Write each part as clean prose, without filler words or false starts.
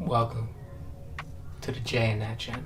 Welcome to the J and That channel.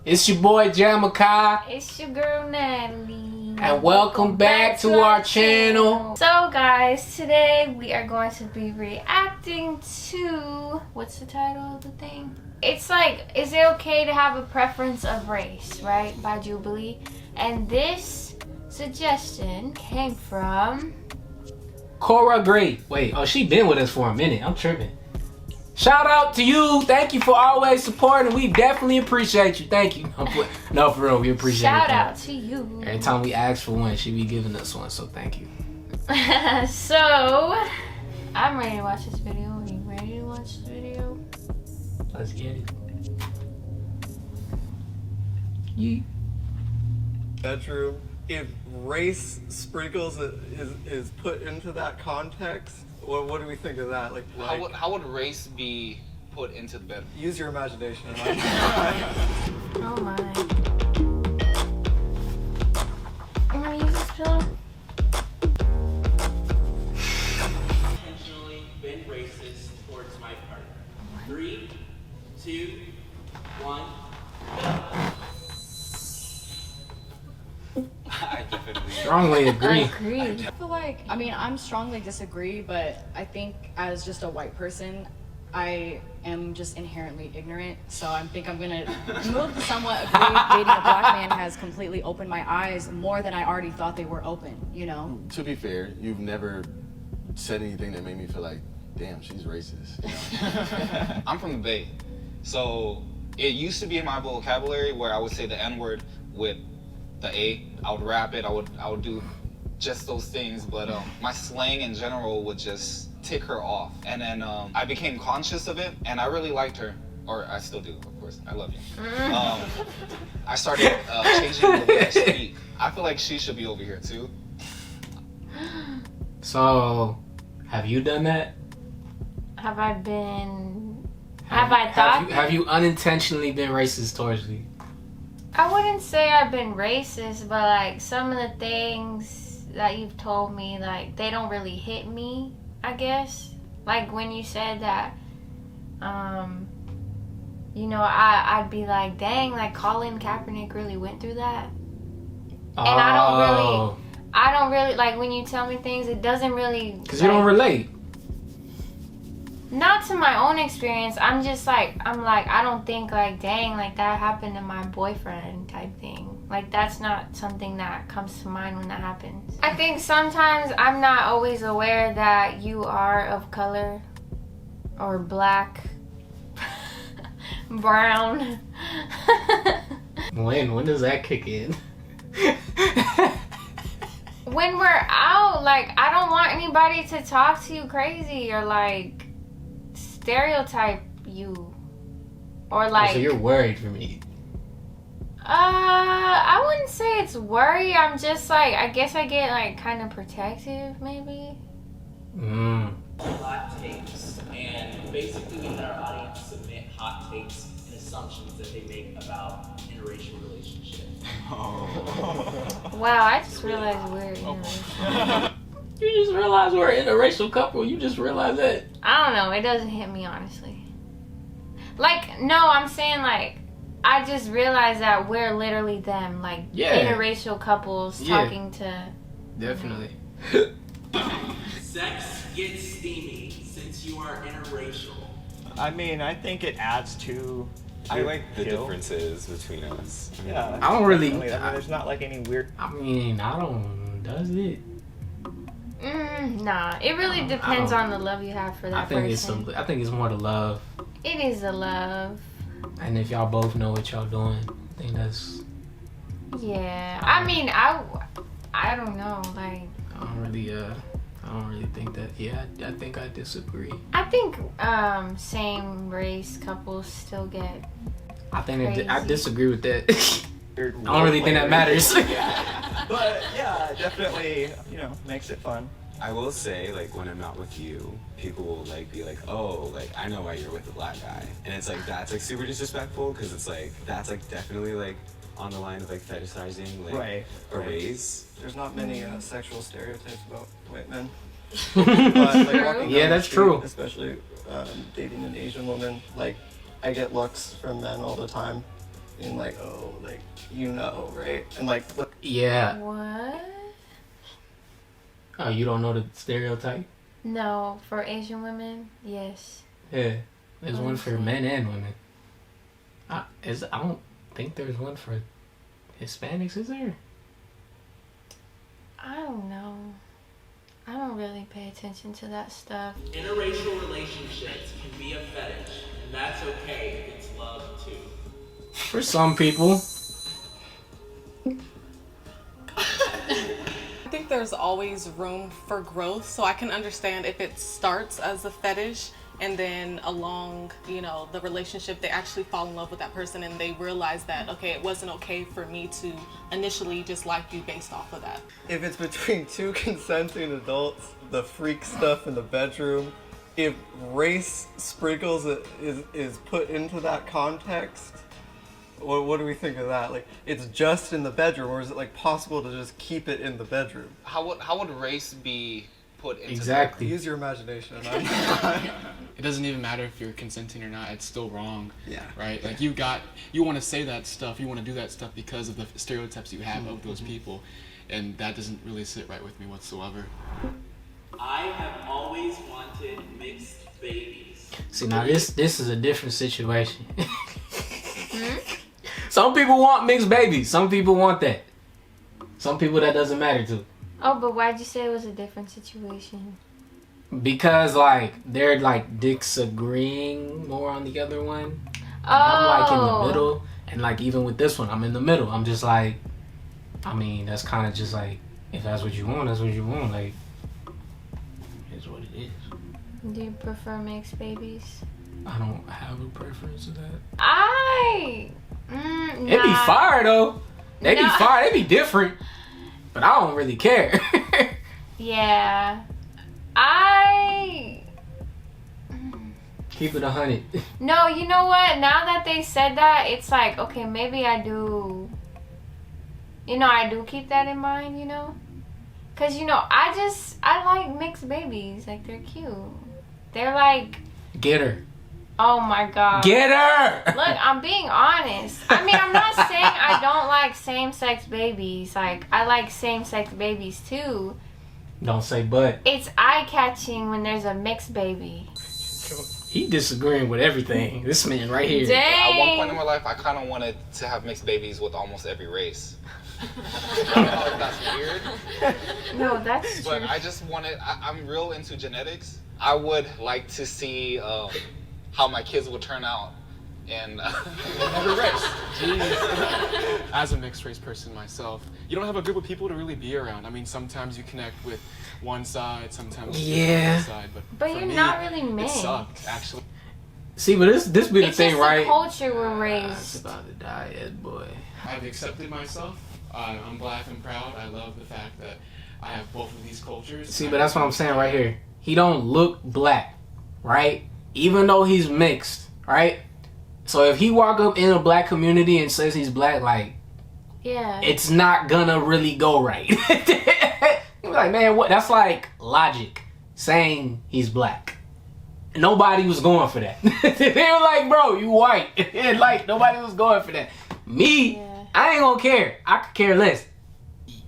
It's your boy Jahmaiki. It's your girl Nathalie. And welcome back to our channel. So guys, today we are going to be reacting to, what's the title of the thing? It's like, is it okay to have a preference of race, right? By Jubilee. And this suggestion came from Cora Great. Wait, she been with us for a minute. I'm tripping. Shout out to you. Thank you for always supporting. We definitely appreciate you. Thank you. No, for real, we appreciate it. Shout out to you. Every time we ask for one, she be giving us one, so thank you. So, I'm ready to watch this video. Are you ready to watch this video? Let's get it. Yeet. Bedroom. If race sprinkles is put into that context, what do we think of that? Like how would race be put into the bedroom? Use your imagination. Oh my. I'm gonna use this pillow. Intentionally been racist towards my partner. 3, 2, 1. I definitely Strongly agree. Agreed. I feel like, I'm strongly disagree, but I think as just a white person, I am just inherently ignorant. So I think I'm gonna move to somewhat agree. Dating a black man has completely opened my eyes more than I already thought they were open, you know? To be fair, you've never said anything that made me feel like, damn, she's racist. You know? I'm from the Bay, so it used to be in my vocabulary where I would say the N-word with the A. I would rap it. I would do just those things, but my slang in general would just tick her off. And then I became conscious of it, and I really liked her, or I still do, of course. I love you. I started changing the way I speak. I feel like she should be over here too. So, have you done that? Have I been... I thought... Have you unintentionally been racist towards me? I wouldn't say I've been racist, but like some of the things that you've told me, like they don't really hit me, I guess. Like when you said that, you know, I'd be like, dang, like Colin Kaepernick really went through that. And I don't really, like when you tell me things, it doesn't really. Because you don't relate. Not to my own experience. I'm like, I don't think like, dang, like that happened to my boyfriend type thing. Like that's not something that comes to mind when that happens. I think sometimes I'm not always aware that you are of color or black, brown. When does that kick in? When we're out, like I don't want anybody to talk to you crazy or like stereotype you or like so you're worried for me. I wouldn't say it's worry. I'm just like, I guess I get like kind of protective maybe. Hot takes, and basically we had our audience submit hot takes and assumptions that they make about interracial relationships. Wow, I just realized we're interracial. You just realized we're an interracial couple. You just realized that. I don't know, it doesn't hit me honestly. Like, no, I'm saying like I just realized that we're literally them, like interracial couples talking to. Definitely. Sex gets steamy since you are interracial. I think it adds to. I like the differences between us. Yeah. I don't really. There's not like any weird. I don't. Does it? Nah, it really depends on the love you have for that person. I think it's more the love. It is the love. And if y'all both know what y'all doing, I think that's. Yeah, I don't know. Like, I don't really think that. Yeah, I think I disagree. I think same race couples still get. I think crazy. I disagree with that. I don't really think that matters. But yeah, definitely, makes it fun. I will say, like, when I'm not with you, people will, like, be like, oh, like, I know why you're with a black guy. And it's, like, that's, like, super disrespectful, because it's, like, that's, like, definitely, like, on the line of, like, fetishizing, like, a race. There's not many sexual stereotypes about white men. But, like, walking Yeah, down that's the street, true. Especially dating an Asian woman, like I get looks from men all the time, and like, oh, like right? And like, look, Yeah. What? Oh, you don't know the stereotype? No, for Asian women, yes. Yeah. There's one for men and women. I don't think there's one for Hispanics, is there? I don't know. I don't really pay attention to that stuff. Interracial relationships can be a fetish, and that's okay if it's love too. For some people. I think there's always room for growth, so I can understand if it starts as a fetish and then along, the relationship, they actually fall in love with that person and they realize that, okay, it wasn't okay for me to initially just like you based off of that. if it's between two consenting adults, the freak stuff in the bedroom, if race sprinkles is put into that context, what do we think of that? Like, it's just in the bedroom, or is it like possible to just keep it in the bedroom? How would race be put into Exactly. Use your imagination. It doesn't even matter if you're consenting or not, it's still wrong. Yeah. Right? Like you want to say that stuff, you want to do that stuff because of the stereotypes you have of those people, and that doesn't really sit right with me whatsoever. I have always wanted mixed babies. See, now this is a different situation. Some people want mixed babies. Some people want that. Some people that doesn't matter to. Oh, but why'd you say it was a different situation? Because, like, they're, like, disagreeing more on the other one. And Oh. I'm, like, in the middle. And, like, even with this one, I'm in the middle. I'm just, like, I mean, that's kind of just, like, if that's what you want, that's what you want. Like, it's what it is. Do you prefer mixed babies? I don't have a preference to that. It'd It be fire, though. They be Nah. fire. They be different. But I don't really care. Yeah. Keep it 100. No, you know what? Now that they said that, it's like, okay, maybe I do. I do keep that in mind, Because, I like mixed babies. Like, they're cute. They're like, Get her. oh my God. Get her! Look, I'm being honest. I mean, I'm not saying I don't like same-sex babies. Like, I like same-sex babies too. Don't say but. It's eye-catching when there's a mixed baby. He disagreeing with everything. This man right here. Dang. At one point in my life, I kind of wanted to have mixed babies with almost every race. I don't know if that's weird, No, that's but true. I just wanted. I'm real into genetics. I would like to see how my kids would turn out, and Every race. Jeez. As a mixed race person myself, you don't have a group of people to really be around. I mean, sometimes you connect with one side, sometimes you connect with the other side, But for you're me, not really it mixed. sucked, actually. See, but this be the It's thing, just right? the culture we're It's raised. about to die, Ed boy. I've accepted myself. I'm black and proud. I love the fact that I have both of these cultures. See, but that's what I'm saying right here. He don't look black, right? Even though he's mixed, right? So if he walk up in a black community and says he's black, like, Yeah. it's not gonna really go right. Like, man, what? That's like logic saying he's black. Nobody was going for that. They were like, bro, you white. Like, nobody was going for that. Me, I ain't gonna care. I could care less.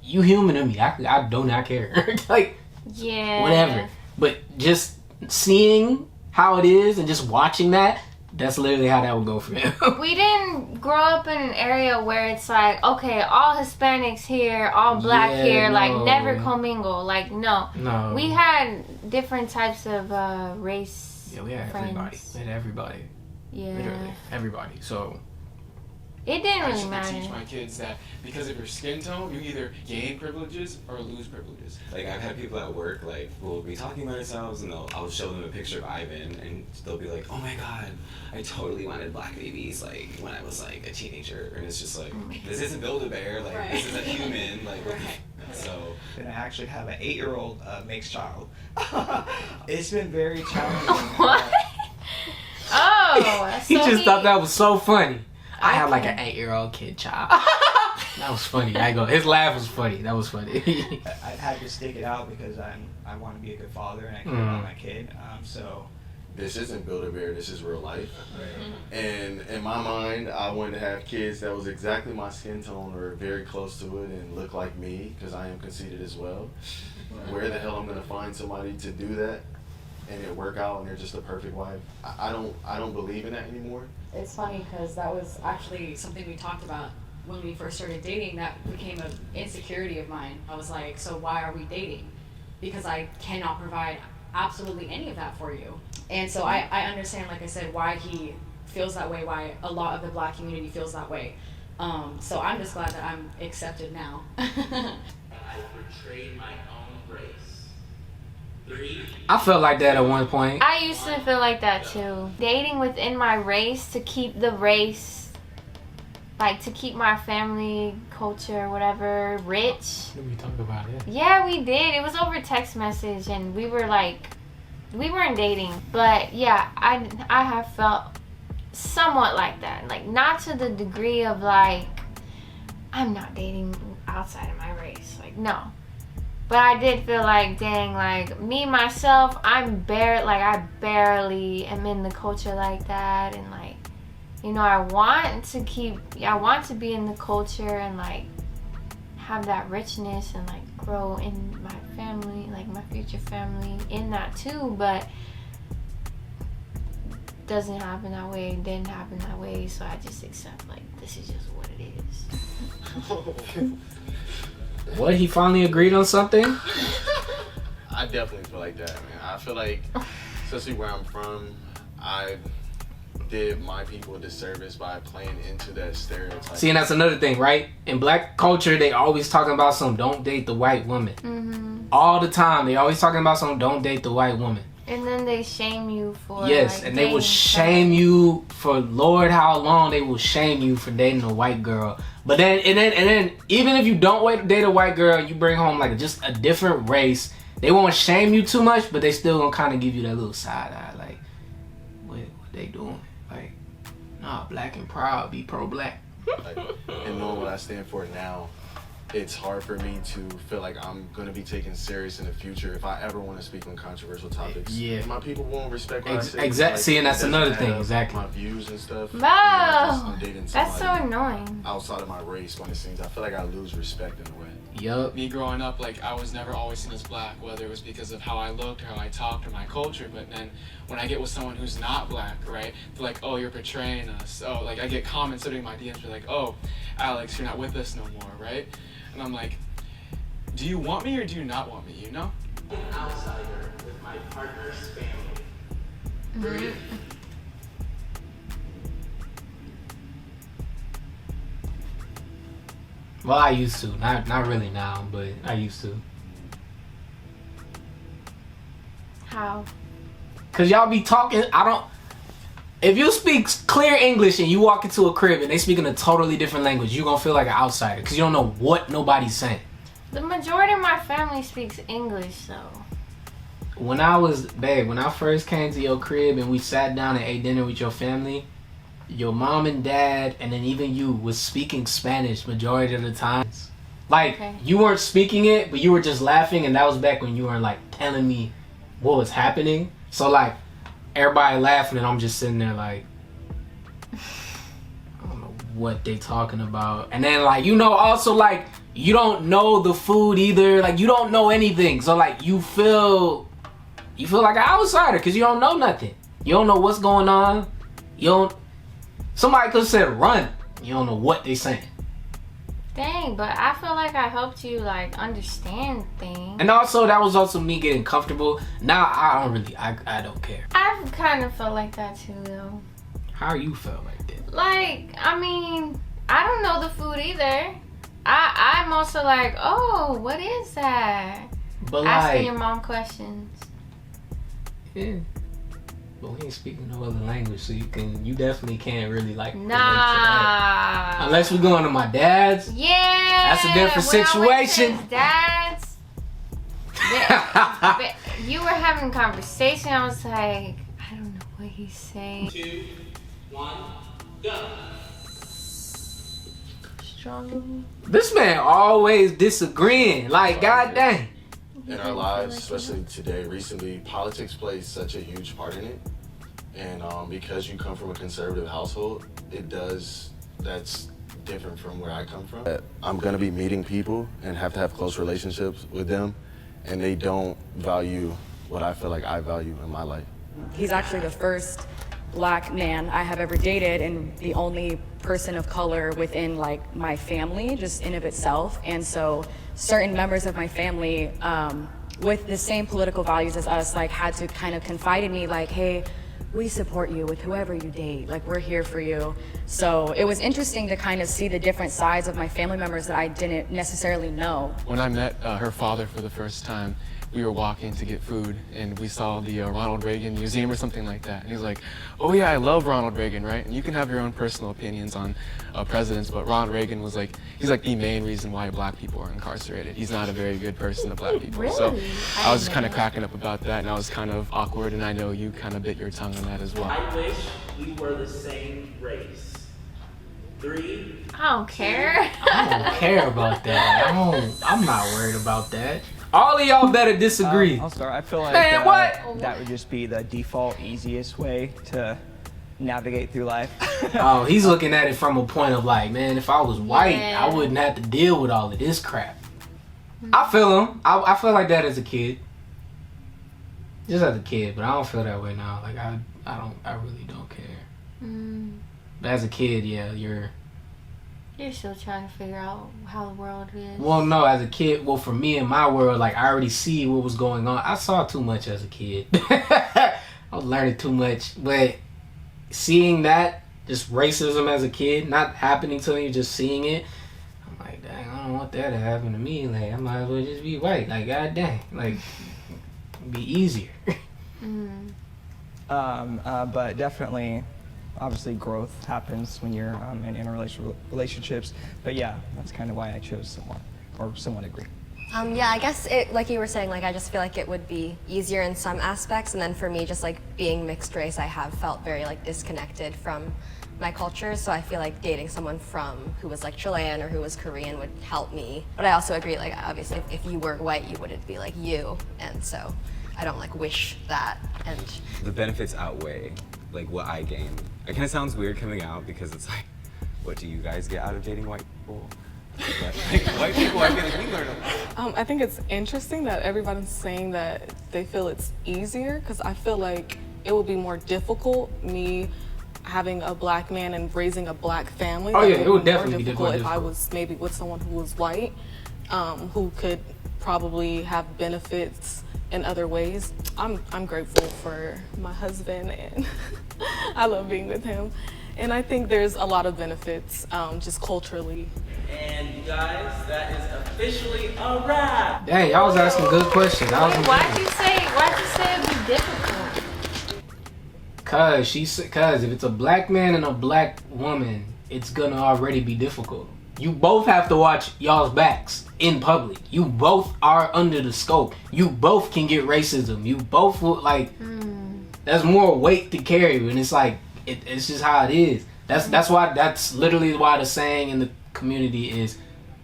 You human to me. I do not care. Like, Yeah. whatever. But just seeing how it is and just watching that, that's literally how that would go for him. We didn't grow up in an area where it's like, okay, all Hispanics here, all black Yeah, here, like no. never commingle. Like, no. No. We had different types of race Yeah, we had friends. everybody. We had everybody. Yeah. Literally. Everybody. So, It didn't I really actually matter. teach my kids that because of your skin tone, you either gain privileges or lose privileges. Like, I've had people at work, like, will be talking about themselves, and I'll show them a picture of Ivan, and they'll be like, oh my god, I totally wanted black babies, like, when I was, like, a teenager. And it's just like, this isn't Build-A-Bear, like, this is a human, like, so. And I actually have an 8-year-old mixed child. It's been very challenging. What? Oh, he so just thought that was so funny. I have like an 8-year-old kid child. That was funny. His laugh was funny. That was funny. I had to stick it out because I want to be a good father and I care about my kid. So this isn't Build-A-Bear, this is real life. And in my mind, I wanted to have kids that was exactly my skin tone or very close to it and look like me, because I am conceited as well. Where the hell I'm gonna find somebody to do that and it work out and they're just a perfect wife? I don't believe in that anymore. It's funny because that was actually something we talked about when we first started dating. That became an insecurity of mine. I was like, so why are we dating? Because I cannot provide absolutely any of that for you. And so I understand, like I said, why he feels that way, why a lot of the Black community feels that way. So I'm just glad that I'm accepted now. I portrayed my own race. 3. I felt like that at one point. I used to feel like that too. Dating within my race to keep the race, like to keep my family, culture, whatever, rich. Did we talk about it? Yeah, we did. It was over text message and we weren't dating. But yeah, I have felt somewhat like that. Like not to the degree of like, I'm not dating outside of my race. Like no. But I did feel like, dang, like me, myself, I barely am in the culture like that. And like, you know, I want to be in the culture and like have that richness and like grow in my family, like my future family in that too. But doesn't happen that way, didn't happen that way. So I just accept like, this is just what it is. What, he finally agreed on something? I definitely feel like that, man. I feel like, especially where I'm from, I did my people a disservice by playing into that stereotype. See, and that's another thing, right? In Black culture, they always talking about some don't date the white woman. Mm-hmm. All the time, they always talking about some don't date the white woman. And then they shame you for yes, like, and they will shame you for Lord how long they will shame you for dating a white girl. But then even if you don't date a white girl, you bring home like just a different race, they won't shame you too much, but they still gonna kind of give you that little side eye, like what they doing? Like, nah, black and proud, be pro-black. Like, and knowing what I stand for now, it's hard for me to feel like I'm going to be taken serious in the future if I ever want to speak on controversial topics. Yeah. My people won't respect what I say. Exactly. Like, see, and that's another thing. Exactly. My views and stuff. Bro, I'm dating that's so annoying. Outside of my race, when it seems, I feel like I lose respect in a way. Yup. Me growing up, like, I was never always seen as black, whether it was because of how I looked, how I talked, or my culture. But then when I get with someone who's not black, right, they're like, oh, you're betraying us. Oh, like, I get comments sitting in my DMs, be like, oh, Alex, you're not with us no more, right? And I'm like, do you want me or do you not want me, you know? An outsider with my partner's family. 3. Well, I used to. Not really now, but I used to. How? Cause y'all be talking. If you speak clear English and you walk into a crib and they speak in a totally different language, you gonna feel like an outsider because you don't know what nobody's saying. The majority of my family speaks English, though. When I first came to your crib and we sat down and ate dinner with your family, your mom and dad, and then even you was speaking Spanish majority of the times. Like, okay. You weren't speaking it, but you were just laughing, and that was back when you weren't, like, telling me what was happening. So, like, everybody laughing, and I'm just sitting there, like, I don't know what they talking about. And then, like, you know, also, like, you don't know the food either. Like, you don't know anything. So, like, you feel like an outsider because you don't know nothing. You don't know what's going on. Somebody could have said run. You don't know what they saying. Dang, but I feel like I helped you, like, understand things. And also, that was also me getting comfortable. Now, I don't care. I've kind of felt like that, too, though. How you felt like that? Like, I mean, I don't know the food either. I'm also like, oh, what is that? But asking your mom questions. Yeah. But we ain't speaking no other language, so you definitely can't really like relate to nah. that. Unless we're going to my dad's. Yeah. That's a different situation. Dad's. You were having a conversation. I was like, I don't know what he's saying. 2, 1, go. strong. This man always disagreeing. Like, god dang. In our lives, especially today, recently, politics plays such a huge part in it. And because you come from a conservative household, that's different from where I come from. I'm gonna be meeting people and have to have close relationships with them, and they don't value what I feel like I value in my life. He's actually the first black man I have ever dated and the only person of color within like my family just in of itself. And so certain members of my family with the same political values as us like had to kind of confide in me like, hey, we support you with whoever you date, like we're here for you. So it was interesting to kind of see the different sides of my family members that I didn't necessarily know. When I met her father for the first time, we were walking to get food and we saw the Ronald Reagan Museum or something like that. And he's like, oh yeah, I love Ronald Reagan, right? And you can have your own personal opinions on presidents, but Ronald Reagan was like, he's like the main reason why black people are incarcerated. He's not a very good person to black people. Really? So I was just kind of cracking up about that and I was kind of awkward, and I know you kind of bit your tongue on that as well. I wish we were the same race. 3. I don't care. I don't care about that. I'm not worried about that. All of y'all better disagree. I'll start. I feel like Man, what? that would just be the default easiest way to navigate through life. Oh, he's looking at it from a point of like, man, if I was white, Yeah. I wouldn't have to deal with all of this crap. I feel him. I feel like that as a kid. Just as a kid, but I don't feel that way now. Like I really don't care. But as a kid, yeah, you're still trying to figure out how the world is. Well, no, as a kid, for me in my world, like I already see what was going on. I saw too much as a kid. I was learning too much, but seeing that, just racism as a kid, not happening to me, just seeing it, I'm like, dang, I don't want that to happen to me. Like, I might as well just be white. Like, god dang, like, it'd be easier. But definitely, obviously, growth happens when you're in interracial relationships. But yeah, that's kind of why I chose someone, or somewhat agree. Yeah, I guess it, like you were saying, like I just feel like it would be easier in some aspects, and then for me, just like being mixed race, I have felt very like disconnected from my culture. So I feel like dating someone who was like Chilean or who was Korean would help me. But I also agree, like obviously, if you were white, you wouldn't be like you, and so I don't like wish that. And The benefits outweigh like what I gained. It kind of sounds weird coming out because it's like, what do you guys get out of dating white people? But, like, white people, I feel like we learn a lot. I think it's interesting that everybody's saying that they feel it's easier, because I feel like it would be more difficult, me having a black man and raising a black family. Oh, That yeah, it would definitely be more if I difficult. was maybe with someone who was white, who could probably have benefits in other ways. I'm grateful for my husband, and I love being with him. And I think there's a lot of benefits, just culturally. And you guys, that is officially a wrap. Dang, y'all was asking good questions. Why'd you say it'd be difficult? Cause if it's a black man and a black woman, it's gonna already be difficult. You both have to watch y'all's backs in public. You both are under the scope. You both can get racism. You both will, like, there's more weight to carry, and it's like it's just how it is. That's literally why the saying in the community is,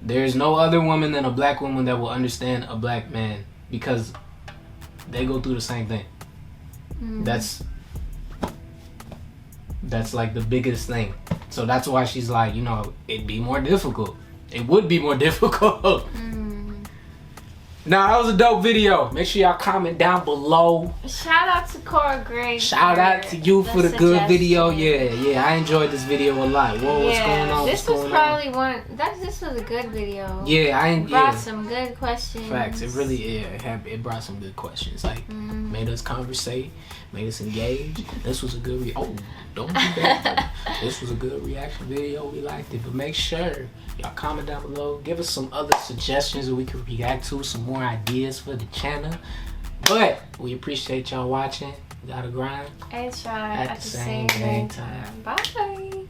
there's no other woman than a black woman that will understand a black man, because they go through the same thing. That's like the biggest thing. So that's why she's like, it'd be more difficult. It would be more difficult. Now, that was a dope video. Make sure y'all comment down below. Shout out to Cora Gray. Shout out to you for the good video. Yeah, I enjoyed this video a lot. Whoa, what's going on? This was probably this was a good video. Yeah, brought some good questions. Facts. It really it brought some good questions. Like, made us conversate, made us engage. This was a good don't do that. This was a good reaction video. We liked it. But make sure y'all comment down below. Give us some other suggestions that we could react to. Some more ideas for the channel. But we appreciate y'all watching. We gotta grind And shine at the same dang time. Bye.